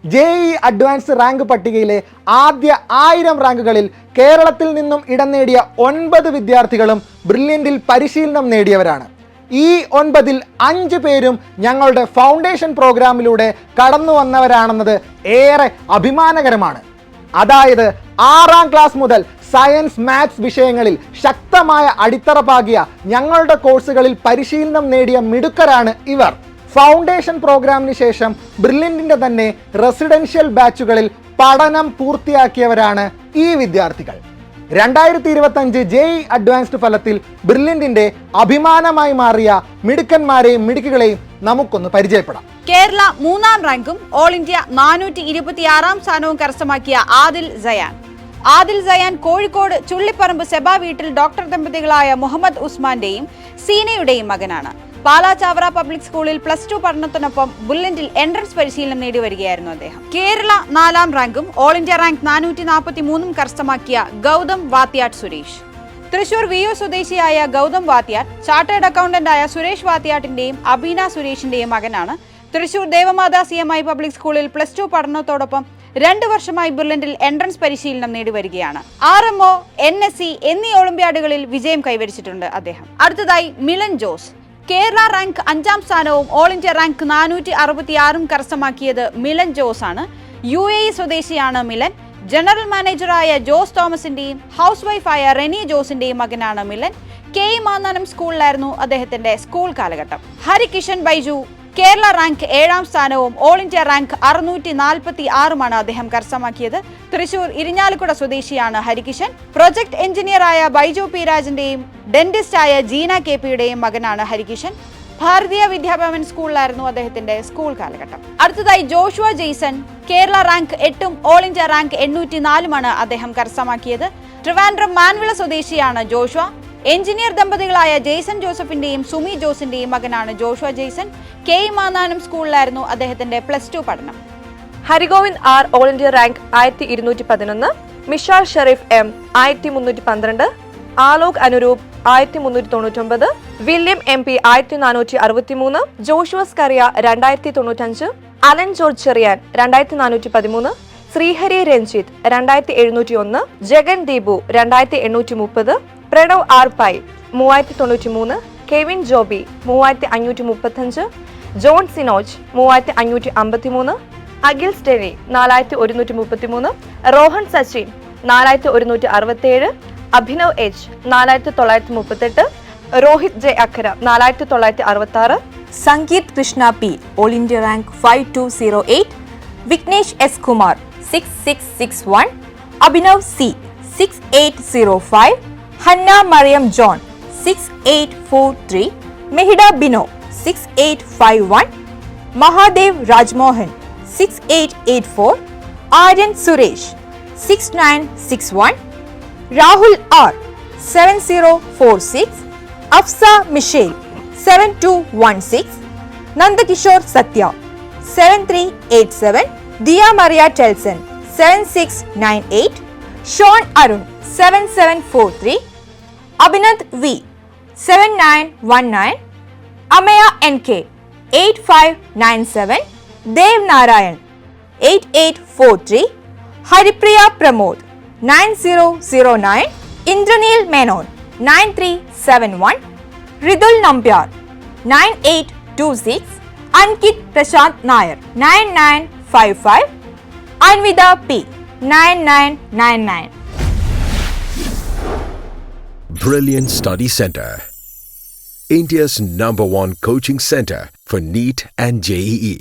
JEE advanced rank പട്ടികയിലെ ആദ്യ 1000 റാങ്കുകളിൽ കേരളത്തിൽ നിന്നും ഇടം നേടിയ 9 വിദ്യാർത്ഥികളും ബ്രില്യൻറ്റിൽ പരിശീലനം നേടിയവരാണ്. ഈ 9-ൽ 5 പേരും ഞങ്ങളുടെ ഫൗണ്ടേഷൻ പ്രോഗ്രാമിലൂടെ കടന്നു വന്നവരാണെന്നത് ഏറെ അഭിമാനകരമാണ്. അതായത് 6ാം ക്ലാസ് മുതൽ സയൻസ്, മാത്സ് വിഷയങ്ങളിൽ ശക്തമായ അടിത്തറ പാകിയ ഞങ്ങളുടെ കോഴ്സുകളിൽ പരിശീലനം നേടിയ മിടുക്കരാണ് ഇവർ. ഫൗണ്ടേഷൻ പ്രോഗ്രാമിന് ശേഷം ബ്രില്യൻറ്റിൻ്റെ തന്നെ റെസിഡൻഷ്യൽ ബാച്ചുകളിൽ പഠനം പൂർത്തിയാക്കിയവരാണ് ഈ വിദ്യാർത്ഥികൾ. 2025 JEE അഡ്വാൻസ്ഡ് ഫലത്തിൽ ബ്രില്യൻറ്റിൻ്റെ അഭിമാനമായി മാറിയ മിടുക്കന്മാരെയും മിടുക്കുകളെയും നമുക്കൊന്ന് പരിചയപ്പെടാം. കേരള 3ാം റാങ്കും ഓൾ ഇന്ത്യ 426ാം സ്ഥാനവും കരസ്ഥമാക്കിയ ആദിൽ സയാൻ കോഴിക്കോട് ചുള്ളിപ്പറമ്പ് സെബ വീട്ടിൽ ഡോക്ടർ ദമ്പതികളായ മുഹമ്മദ് ഉസ്മാന്റെയും സീനയുടെയും മകനാണ്. പാലാ ചാവറ പബ്ലിക് സ്കൂളിൽ +2 പഠനത്തിനൊപ്പം ബുള്ളറ്റിൽ എൻട്രൻസ് പരിശീലനം നേടി വരികയായിരുന്നു അദ്ദേഹം. കേരള 4ാം റാങ്കും ഓൾ ഇന്ത്യ റാങ്ക് 443ഉം കരസ്ഥമാക്കിയ ഗൗതം വാത്യാട്ട് സുരേഷ്. തൃശൂർ VO സ്വദേശിയായ ഗൗതം വാത്യാട്ട് ചാർട്ടേഡ് അക്കൗണ്ടന്റായ സുരേഷ് വാത്യാട്ടിന്റെയും അബീന സുരേഷിന്റെയും മകനാണ്. തൃശൂർ ദേവമാതാ CMI പബ്ലിക് സ്കൂളിൽ +2 പഠനത്തോടൊപ്പം 2 വർഷമായി ബുള്ളറ്റിൽ എൻട്രൻസ് പരിശീലനം നേടി വരികയാണ്. RMO, NSC എന്നീ ഒളിമ്പ്യാഡുകളിൽ വിജയം കൈവരിച്ചിട്ടുണ്ട് അദ്ദേഹം. അടുത്തതായി മിലൻ ജോസ്. കേരള റാങ്ക് 5ാം സ്ഥാനവും ഓൾ ഇന്ത്യ റാങ്ക് 466ഉം കരസ്ഥമാക്കിയത് മിലൻ ജോസ് ആണ്. UAE സ്വദേശിയാണ് മിലൻ. ജനറൽ മാനേജറായ ജോസ് തോമസിന്റെയും ഹൗസ് വൈഫായ റെനി ജോസിന്റെയും മകനാണ് മിലൻ. KE മാന്നാനം സ്കൂളിലായിരുന്നു അദ്ദേഹത്തിന്റെ സ്കൂൾ കാലഘട്ടം. ഹരികിഷൻ ബൈജു. കേരള റാങ്ക് 7ാം സ്ഥാനവും ഓൾ ഇന്ത്യ റാങ്ക് 646ഉമാണ് അദ്ദേഹം കരസ്ഥമാക്കിയത്. തൃശൂർ ഇരിഞ്ഞാലക്കുട സ്വദേശിയാണ് ഹരികിഷൻ. പ്രൊജക്ട് എഞ്ചിനീയറായ ബൈജു പി രാജിന്റെയും ഡെന്റിസ്റ്റായ ജീന KPയുടെയും മകനാണ് ഹരികിഷൻ. ഭാരതീയ വിദ്യാഭവൻ സ്കൂളിലായിരുന്നു അദ്ദേഹത്തിന്റെ സ്കൂൾ കാലഘട്ടം. അടുത്തതായി ജോഷുവ ജെയ്സൺ. കേരള റാങ്ക് 8ഉം ഓൾ ഇന്ത്യ റാങ്ക് 804ഉമാണ് അദ്ദേഹം കരസ്ഥമാക്കിയത്. ട്രിവാൻഡ്രം മാൻവിള സ്വദേശിയാണ് ജോഷുവ. എഞ്ചിനീയർ ദമ്പതികളായ ജെയ്സൺ ജോസഫിന്റെയും സുമി ജോസിന്റെയും മകനാണ് ജോഷുവ ജെയ്സൺ. KE മാന്നാനം സ്കൂളിലായിരുന്നു അദ്ദേഹത്തിന്റെ +2 പഠനം. Harigovind R all India rank 1211, Mishal Sherif M 1312, Alok Anuroop 1399, William MP 1463, ജോഷുവസ് കറിയ 2095, Alan George Cherian 2413, Sreehari Ranjith 2701, Jagan Deepu 2830, Pranav R Pai 3093, Kevin Joby 3535, John Sinoj 3553, Akhil Steny 4133, Rohan Sachin 4167, Abhinav H 4938, Rohit J Akhara 4966, Sangeeth Krishna P all India rank 5208, Vignesh S Kumar 6661, Abhinav C 6805, Hanna Mariam John 6843, Mehida Bino 6851, Mahadev Rajmohan 6884, Aryan Suresh 6961, Rahul R 7046, Afsa Michelle 7216, Nandakishore Sathya 7387, Diya Mariya Telson 7698, Shon Arun 7743, Abhinand V 7919, Amaya NK 8597, Dev Narayan 8843, Haripriya Pramod 9009, Indraneel Menon 9371, Rithul Nambiar 9826, Ankit Prashant Nair 9955, Anvitha P 9999. Brilliant Study Center, India's #1 coaching center for NEET and JEE.